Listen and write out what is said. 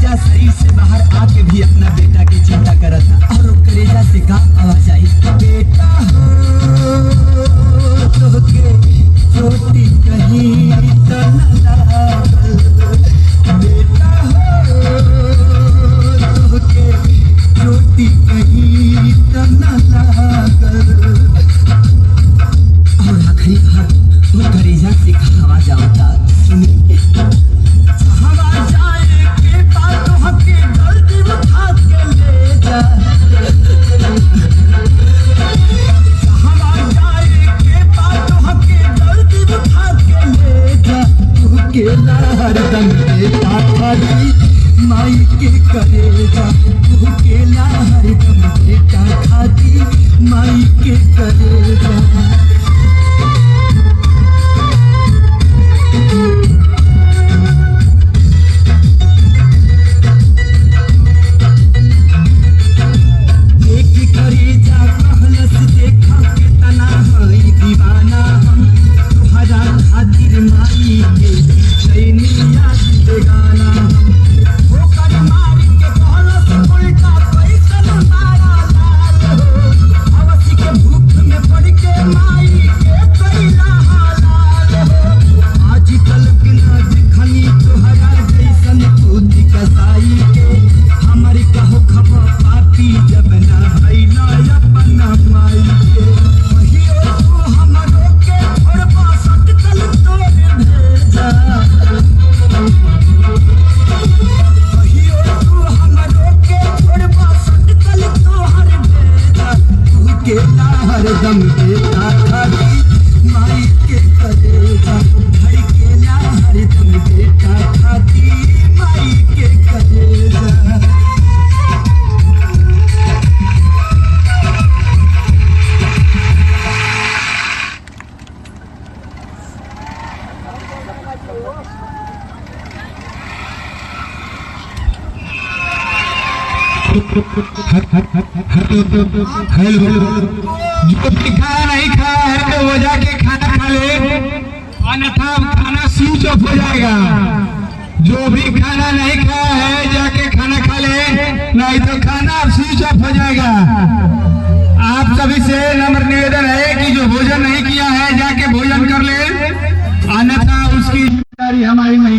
करेजा शरीर से बाहर आके भी अपना बेटा की चिंता करा था। और वो करेजा से का आवाज आई, बेटा हो तो के चोटी कहीं तो न लागल, बेटा हो तो के चोटी कहीं तो न लागल। और आखिरी बार वो करेजा से का आवाज आवता, सुनिए। हवा जाए के बाद हके दर्द उठा के ले जा, हवा जाए के बाद हके दर्द उठा के ले जा। तू केला हरदम बेटा खाती माई के करेजा, तू केला हरदम बेटा खाती माई के करेजा। हरदम बेटा खाती माई के करेजा, हर केला हरदम बेटा खाती माई के करेजा। जो भी खाना नहीं खाया है तो वो जाके खाना खा ले, अन्यथा खाना स्विच ऑफ हो जाएगा। जो भी खाना नहीं खाया है जाके खाना खा ले, नहीं तो खाना स्विच ऑफ हो जाएगा। आप सभी से नम्र निवेदन है कि जो भोजन नहीं किया है जाके भोजन कर ले, अन्यथा उसकी जिम्मेदारी हमारी नहीं।